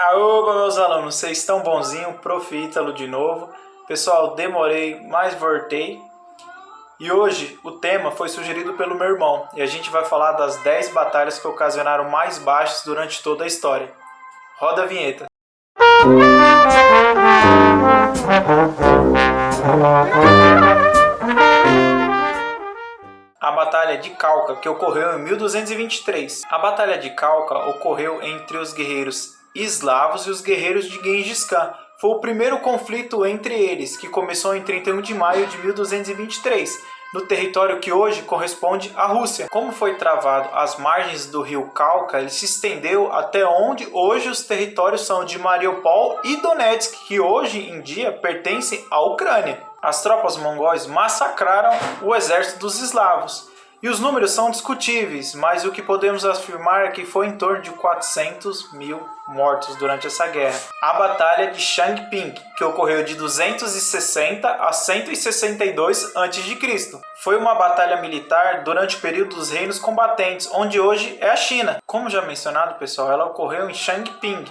Aoba, meus alunos, vocês estão bonzinho? Prof. Ítalo de novo. Pessoal, demorei, mas voltei. E hoje o tema foi sugerido pelo meu irmão e a gente vai falar das 10 batalhas que ocasionaram mais baixas durante toda a história. Roda a vinheta. A Batalha de Calca, que ocorreu em 1223. A Batalha de Calca ocorreu entre os guerreiros eslavos e os guerreiros de Gengis Khan. Foi o primeiro conflito entre eles, que começou em 31 de maio de 1223, no território que hoje corresponde à Rússia. Como foi travado às margens do rio Calca, ele se estendeu até onde hoje os territórios são de Mariupol e Donetsk, que hoje em dia pertencem à Ucrânia. As tropas mongóis massacraram o exército dos eslavos. E os números são discutíveis, mas o que podemos afirmar é que foi em torno de 400 mil mortos durante essa guerra. A Batalha de Changping, que ocorreu de 260 a 162 a.C. Foi uma batalha militar durante o período dos reinos combatentes, onde hoje é a China. Como já mencionado, pessoal, ela ocorreu em Changping.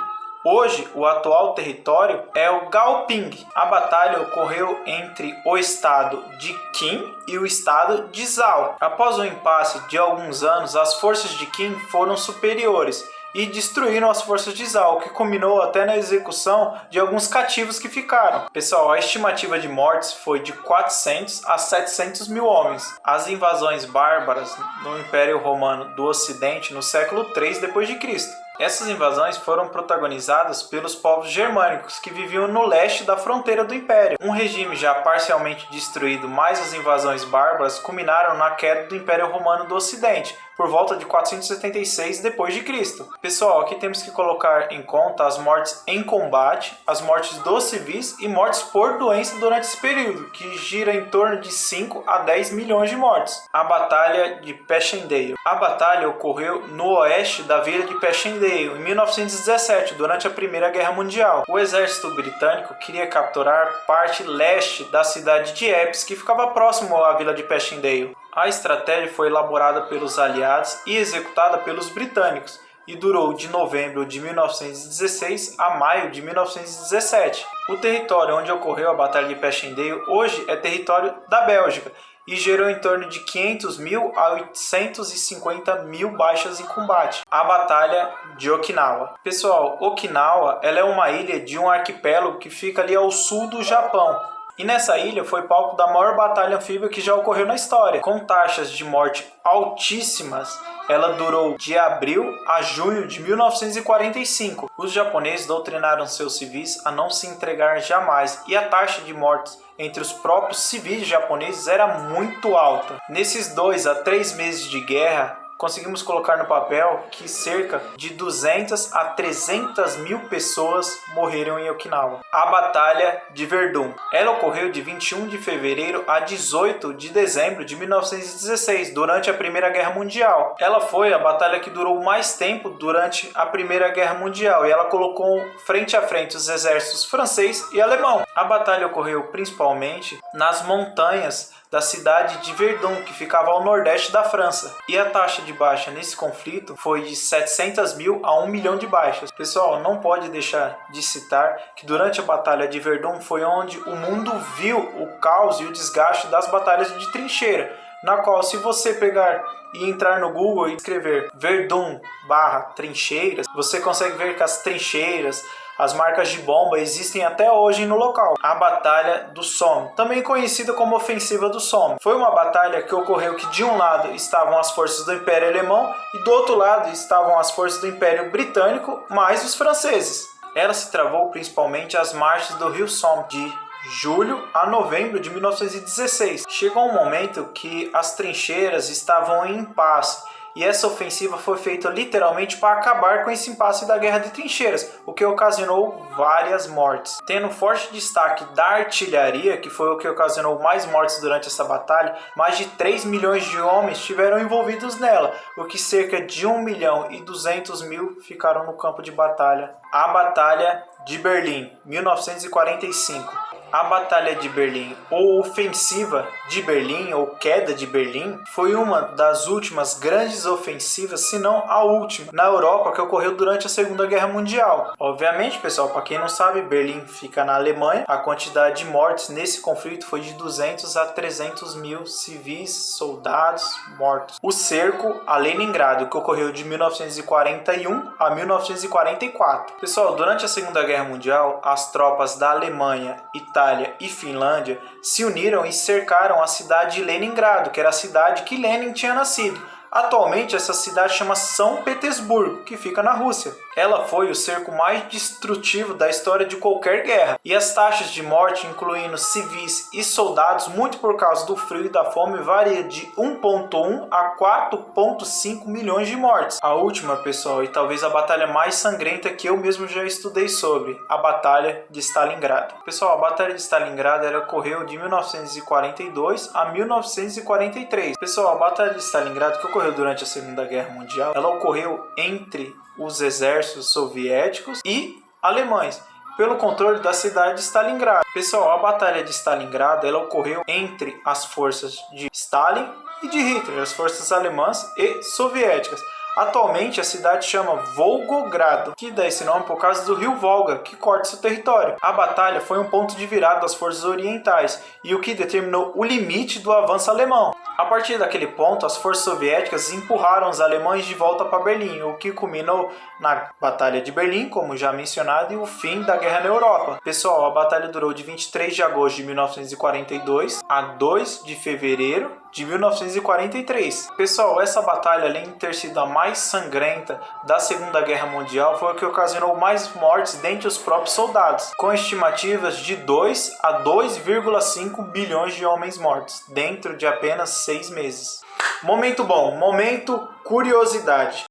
Hoje, o atual território é o Gaoping. A batalha ocorreu entre o estado de Qin e o estado de Zhao. Após o impasse de alguns anos, as forças de Qin foram superiores e destruíram as forças de Zhao, o que culminou até na execução de alguns cativos que ficaram. Pessoal, a estimativa de mortes foi de 400 a 700 mil homens. As invasões bárbaras no Império Romano do Ocidente no século III d.C. Essas invasões foram protagonizadas pelos povos germânicos que viviam no leste da fronteira do Império. Um regime já parcialmente destruído, mais as invasões bárbaras culminaram na queda do Império Romano do Ocidente, por volta de 476 d.C. Pessoal, aqui temos que colocar em conta as mortes em combate, as mortes dos civis e mortes por doença durante esse período, que gira em torno de 5 a 10 milhões de mortes. A Batalha de Passchendaele. A batalha ocorreu no oeste da vila de Passchendaele, em 1917, durante a Primeira Guerra Mundial. O exército britânico queria capturar parte leste da cidade de Epes, que ficava próximo à vila de Passchendaele. A estratégia foi elaborada pelos aliados e executada pelos britânicos e durou de novembro de 1916 a maio de 1917. O território onde ocorreu a Batalha de Passchendaele hoje é território da Bélgica e gerou em torno de 500 mil a 850 mil baixas em combate. A Batalha de Okinawa. Pessoal, Okinawa ela é uma ilha de um arquipélago que fica ali ao sul do Japão. E nessa ilha foi palco da maior batalha anfíbia que já ocorreu na história. Com taxas de morte altíssimas, ela durou de abril a junho de 1945. Os japoneses doutrinaram seus civis a não se entregar jamais, e a taxa de mortes entre os próprios civis japoneses era muito alta. Nesses 2 a 3 meses de guerra, conseguimos colocar no papel que cerca de 200 a 300 mil pessoas morreram em Okinawa. A Batalha de Verdun. Ela ocorreu de 21 de fevereiro a 18 de dezembro de 1916, durante a Primeira Guerra Mundial. Ela foi a batalha que durou mais tempo durante a Primeira Guerra Mundial e ela colocou frente a frente os exércitos francês e alemão. A batalha ocorreu principalmente nas montanhas da cidade de Verdun, que ficava ao nordeste da França. E a taxa de baixa nesse conflito foi de 700 mil a 1 milhão de baixas. Pessoal, não pode deixar de citar que durante a Batalha de Verdun foi onde o mundo viu o caos e o desgaste das batalhas de trincheira, na qual, se você pegar e entrar no Google e escrever Verdun/trincheiras, você consegue ver que as trincheiras, as marcas de bomba existem até hoje no local. A Batalha do Somme, também conhecida como Ofensiva do Somme, foi uma batalha que ocorreu que de um lado estavam as forças do Império Alemão e do outro lado estavam as forças do Império Britânico mais os franceses. Ela se travou principalmente às margens do rio Somme, de julho a novembro de 1916. Chegou um momento que as trincheiras estavam em impasse, e essa ofensiva foi feita literalmente para acabar com esse impasse da guerra de trincheiras, o que ocasionou várias mortes. Tendo forte destaque da artilharia, que foi o que ocasionou mais mortes durante essa batalha, mais de 3 milhões de homens estiveram envolvidos nela, o que cerca de 1 milhão e 200 mil ficaram no campo de batalha. A Batalha de Berlim, 1945. A Batalha de Berlim, ou Ofensiva de Berlim, ou Queda de Berlim, foi uma das últimas grandes ofensivas, se não a última, na Europa que ocorreu durante a Segunda Guerra Mundial. Obviamente, pessoal, para quem não sabe, Berlim fica na Alemanha. A quantidade de mortes nesse conflito foi de 200 a 300 mil civis, soldados mortos. O cerco a Leningrado, que ocorreu de 1941 a 1944. Pessoal, durante a Segunda Guerra Mundial, as tropas da Alemanha, Itália e Finlândia se uniram e cercaram a cidade de Leningrado, que era a cidade que Lenin tinha nascido. Atualmente, essa cidade chama São Petersburgo, que fica na Rússia. Ela foi o cerco mais destrutivo da história de qualquer guerra, e as taxas de morte, incluindo civis e soldados, muito por causa do frio e da fome, varia de 1,1 a 4,5 milhões de mortes. A última, pessoal, e talvez a batalha mais sangrenta que eu mesmo já estudei sobre, a Batalha de Stalingrado. Pessoal, a Batalha de Stalingrado ela ocorreu de 1942 a 1943. Pessoal, a Batalha de Stalingrado, que ocorreu durante a Segunda Guerra Mundial, ela ocorreu entre os exércitos soviéticos e alemães, pelo controle da cidade de Stalingrado. Pessoal, a Batalha de Stalingrado ela ocorreu entre as forças de Stalin e de Hitler, as forças alemãs e soviéticas. Atualmente a cidade chama Volgogrado, que dá esse nome por causa do rio Volga, que corta seu território. A batalha foi um ponto de virada das forças orientais e o que determinou o limite do avanço alemão. A partir daquele ponto, as forças soviéticas empurraram os alemães de volta para Berlim, o que culminou na Batalha de Berlim, como já mencionado, e o fim da guerra na Europa. Pessoal, a batalha durou de 23 de agosto de 1942 a 2 de fevereiro de 1943. Pessoal, essa batalha, além de ter sido a mais sangrenta da Segunda Guerra Mundial, foi a que ocasionou mais mortes dentre os próprios soldados, com estimativas de 2 a 2,5 bilhões de homens mortos, dentro de apenas 6 meses. Momento bom, momento curiosidade.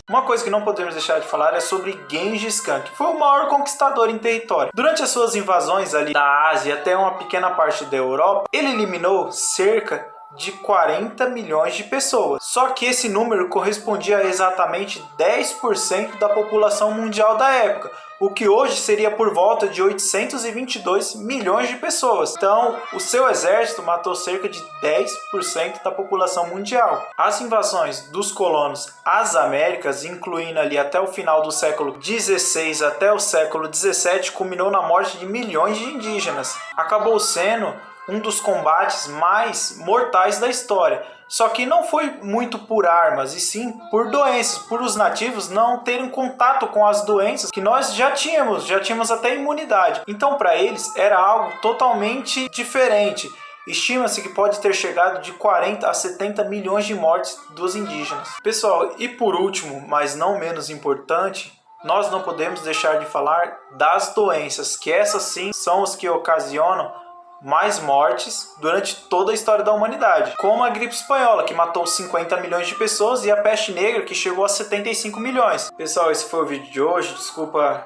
Uma coisa que não podemos deixar de falar é sobre Gengis Khan, que foi o maior conquistador em território. Durante as suas invasões ali da Ásia até uma pequena parte da Europa, ele eliminou cerca de 40 milhões de pessoas. Só que esse número correspondia a exatamente 10% da população mundial da época, o que hoje seria por volta de 822 milhões de pessoas. Então, o seu exército matou cerca de 10% da população mundial. As invasões dos colonos às Américas, incluindo ali até o final do século XVI até o século XVII, culminou na morte de milhões de indígenas. Acabou sendo um dos combates mais mortais da história. Só que não foi muito por armas, e sim por doenças, por os nativos não terem contato com as doenças que nós já tínhamos até imunidade. Então, para eles, era algo totalmente diferente. Estima-se que pode ter chegado de 40 a 70 milhões de mortes dos indígenas. Pessoal, e por último, mas não menos importante, nós não podemos deixar de falar das doenças, que essas sim são as que ocasionam mais mortes durante toda a história da humanidade, como a gripe espanhola, que matou 50 milhões de pessoas, e a peste negra, que chegou a 75 milhões. Pessoal, esse foi o vídeo de hoje. Desculpa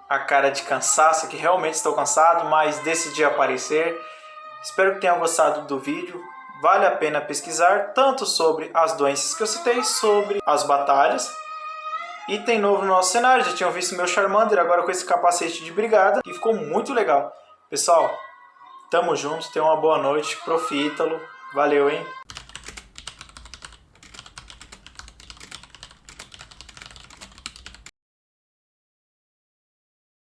a cara de cansaço, que realmente estou cansado, mas decidi aparecer. Espero que tenham gostado do vídeo. Vale a pena pesquisar tanto sobre as doenças que eu citei, sobre as batalhas. Item novo no nosso cenário, já tinham visto meu Charmander, agora com esse capacete de brigada, e ficou muito legal. Pessoal, tamo junto, tenha uma boa noite, Prof. Ítalo, valeu, hein?